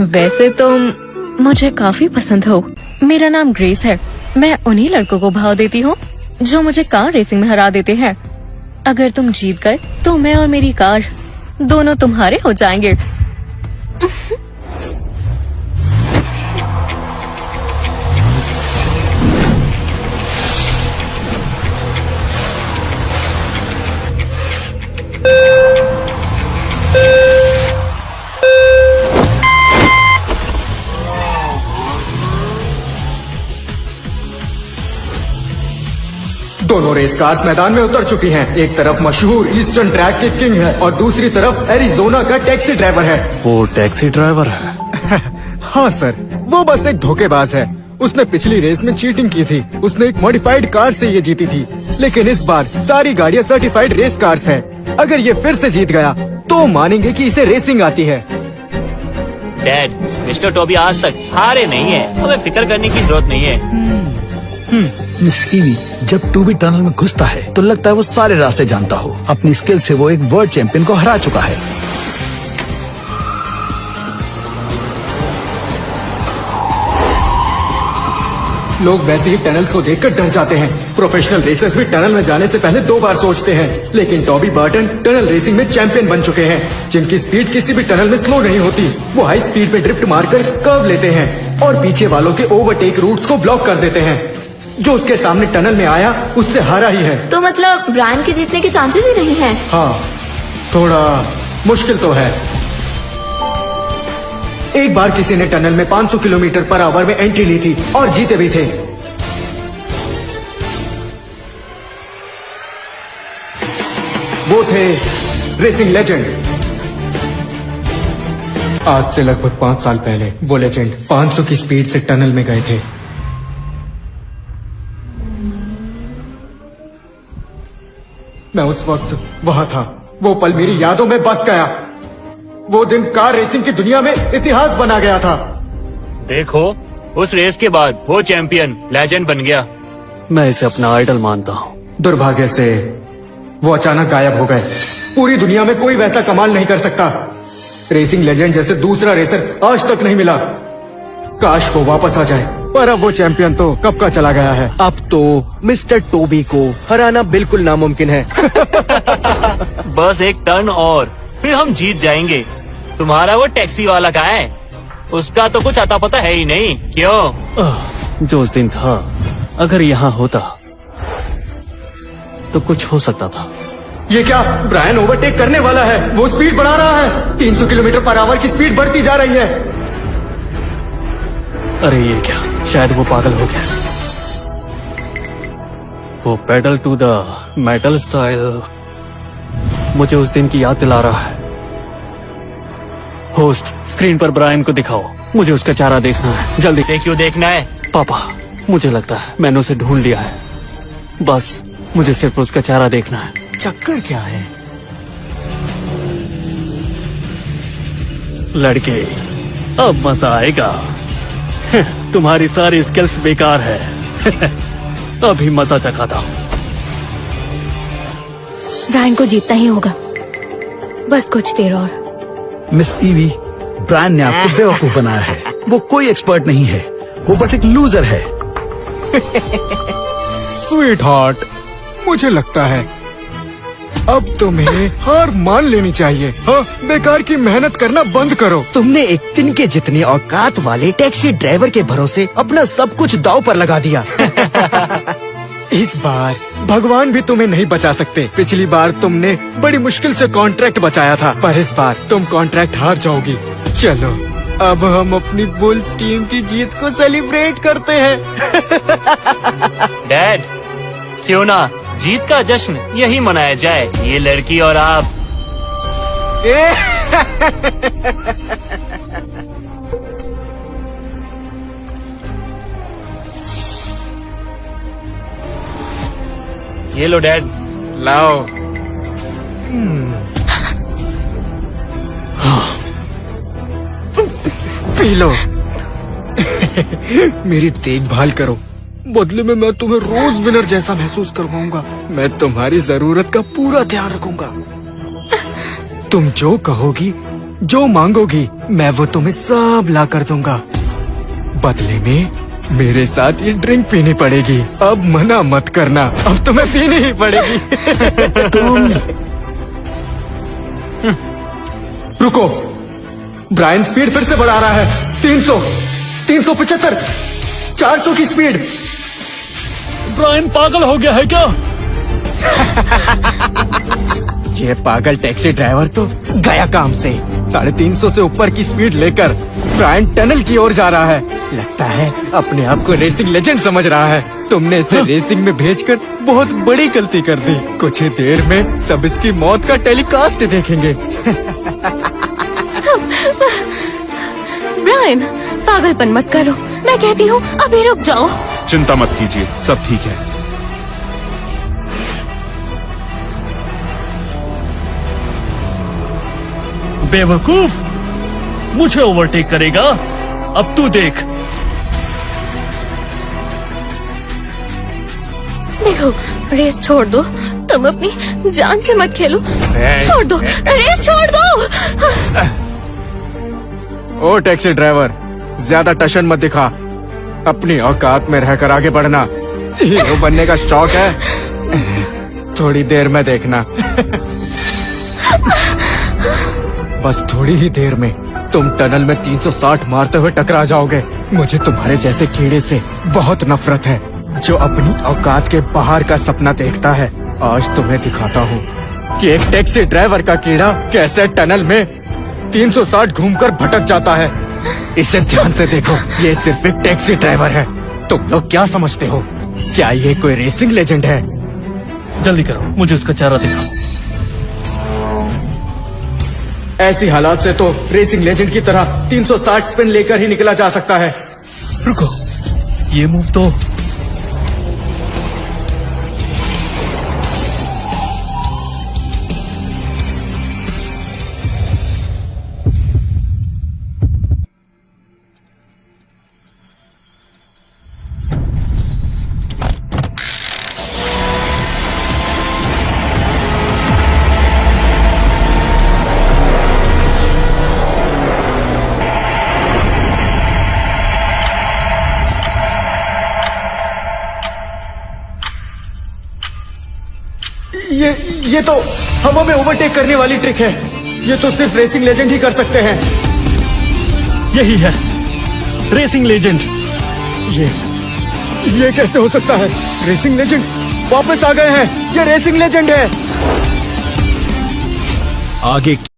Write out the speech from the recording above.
वैसे तुम मुझे काफी पसंद हो। मेरा नाम ग्रेस है। मैं उन्हीं लड़कों को भाव देती हूँ जो मुझे कार रेसिंग में हरा देते हैं। अगर तुम जीत गए तो मैं और मेरी कार दोनों तुम्हारे हो जाएंगे। दोनों रेस कार्स मैदान में उतर चुकी हैं। एक तरफ मशहूर ईस्टर्न ट्रैक के किंग है और दूसरी तरफ एरिजोना का टैक्सी ड्राइवर है। वो टैक्सी ड्राइवर है? हाँ सर, वो बस एक धोखेबाज है। उसने पिछली रेस में चीटिंग की थी। उसने एक मॉडिफाइड कार से ये जीती थी, लेकिन इस बार सारी गाड़ियाँ सर्टिफाइड रेस कार्स हैं। अगर ये फिर से जीत गया तो मानेंगे कि इसे रेसिंग आती है। डैड, मिस्टर टोबी आज तक हारे नहीं है, हमें फिक्र करने की जरूरत नहीं है। मिस ईवी जब टूबी टनल में घुसता है तो लगता है वो सारे रास्ते जानता हो। अपनी स्किल से वो एक वर्ल्ड चैंपियन को हरा चुका है। लोग वैसे ही टनल्स को देखकर डर जाते हैं। प्रोफेशनल रेसर्स भी टनल में जाने से पहले 2 बार सोचते हैं। लेकिन टॉबी बर्टन टनल रेसिंग में चैंपियन बन चुके हैं, जिनकी स्पीड किसी भी टनल में स्लो नहीं होती। वो हाई स्पीड पे ड्रिफ्ट मारकर कर्व लेते हैं और पीछे वालों के ओवरटेक रूट्स को ब्लॉक कर देते हैं। जो उसके सामने टनल में आया उससे हारा ही है। तो मतलब ब्रायन के जीतने के चांसेस ही नहीं है। हाँ, थोड़ा मुश्किल तो है। एक बार किसी ने टनल में 500 किलोमीटर पर आवर में एंट्री ली थी और जीते भी थे। वो थे रेसिंग लेजेंड। आज से लगभग 5 साल पहले वो लेजेंड 500 की स्पीड से टनल में गए थे। मैं उस वक्त वहां था। वो पल मेरी यादों में बस गया। वो दिन कार रेसिंग की दुनिया में इतिहास बना गया था। देखो, उस रेस के बाद वो चैंपियन लेजेंड बन गया। मैं इसे अपना आइडल मानता हूँ। दुर्भाग्य से वो अचानक गायब हो गए। पूरी दुनिया में कोई वैसा कमाल नहीं कर सकता। रेसिंग लेजेंड जैसे दूसरा रेसर आज तक नहीं मिला। काश वो वापस आ जाए, पर अब वो चैंपियन तो कब का चला गया है। अब तो मिस्टर टोबी को हराना बिल्कुल नामुमकिन है। बस एक टर्न और फिर हम जीत जाएंगे। तुम्हारा वो टैक्सी वाला कहाँ है? उसका तो कुछ अता पता है ही नहीं। क्यों? जो उस दिन था, अगर यहाँ होता तो कुछ हो सकता था। ये क्या? ब्रायन ओवरटेक करने वाला है। वो स्पीड बढ़ा रहा है। 300 किलोमीटर पर आवर की स्पीड बढ़ती जा रही है। अरे ये क्या, शायद वो पागल हो गया। वो pedal to the metal style मुझे उस दिन की याद दिला रहा है। होस्ट, स्क्रीन पर ब्रायन को दिखाओ। मुझे उसका चेहरा देखना है, जल्दी इसे क्यों देखना है? पापा, मुझे लगता है मैंने उसे ढूंढ लिया है। बस मुझे सिर्फ उसका चेहरा देखना है। चक्कर क्या है? लड़के, अब मजा आएगा। तुम्हारी सारी स्किल्स बेकार है। अभी मजा चखाता हूँ। ब्रायन को जीतना ही होगा, बस कुछ देर और। मिस ईवी, ब्रायन ने आपको बेवकूफ बनाया है। वो कोई एक्सपर्ट नहीं है, वो बस एक लूजर है। स्वीट हार्ट, मुझे लगता है अब तुम्हें हार मान लेनी चाहिए। हाँ, बेकार की मेहनत करना बंद करो। तुमने एक तिनके जितने औकात वाले टैक्सी ड्राइवर के भरोसे अपना सब कुछ दांव पर लगा दिया। इस बार भगवान भी तुम्हें नहीं बचा सकते। पिछली बार तुमने बड़ी मुश्किल से कॉन्ट्रैक्ट बचाया था, पर इस बार तुम कॉन्ट्रैक्ट हार जाओगी। चलो, अब हम अपनी बुल्स टीम की जीत को सेलिब्रेट करते हैं। डैड, क्यों ना जीत का जश्न यही मनाया जाए, ये लड़की और आप। ये लो डैड। लाओ। P low. मेरी देखभाल करो, बदले में मैं तुम्हें रोज विनर जैसा महसूस करवाऊंगा। मैं तुम्हारी जरूरत का पूरा ध्यान रखूंगा। तुम जो कहोगी जो मांगोगी मैं वो तुम्हें सब ला कर दूंगा। बदले में मेरे साथ ये ड्रिंक पीनी पड़ेगी। अब मना मत करना, अब तुम्हें पीनी ही पड़ेगी। रुको, ब्रायन स्पीड फिर से बढ़ा रहा है। 300, 375, 400 की स्पीड। ब्रायन पागल हो गया है क्या? ये पागल टैक्सी ड्राइवर तो गया काम से। 350 से ऊपर की स्पीड लेकर ब्रायन टनल की ओर जा रहा है। लगता है अपने आप को रेसिंग लेजेंड समझ रहा है। तुमने इसे रेसिंग में भेजकर बहुत बड़ी गलती कर दी। कुछ ही देर में सब इसकी मौत का टेलीकास्ट देखेंगे। ब्रायन, पागलपन मत करो, मैं कहती हूँ अभी रुक जाओ। चिंता मत कीजिए, सब ठीक है। बेवकूफ, मुझे ओवरटेक करेगा? अब तू देख। देखो, रेस छोड़ दो, तुम अपनी जान से मत खेलो। छोड़ दो, रेस छोड़ दो। ओ टैक्सी ड्राइवर, ज्यादा टशन मत दिखा। अपनी औकात में रहकर आगे बढ़ना। हीरो बनने का शौक है? थोड़ी देर में देखना। बस थोड़ी ही देर में तुम टनल में 360 मारते हुए टकरा जाओगे। मुझे तुम्हारे जैसे कीड़े से बहुत नफरत है, जो अपनी औकात के बाहर का सपना देखता है। आज तुम्हें दिखाता हूँ कि एक टैक्सी ड्राइवर का कीड़ा कैसे टनल में 360 घूमकर भटक जाता है। इसे ध्यान से देखो, ये सिर्फ एक टैक्सी ड्राइवर है। तुम लोग क्या समझते हो? क्या ये कोई रेसिंग लेजेंड है? जल्दी करो, मुझे उसका चेहरा दिखाओ। ऐसी हालात से तो रेसिंग लेजेंड की तरह 360 स्पिन लेकर ही निकला जा सकता है। रुको, ये मूव तो ये तो हवा में ओवरटेक करने वाली ट्रिक है। ये तो सिर्फ रेसिंग लेजेंड ही कर सकते हैं। यही है रेसिंग लेजेंड। ये कैसे हो सकता है? रेसिंग लेजेंड वापस आ गए हैं। ये रेसिंग लेजेंड है। आगे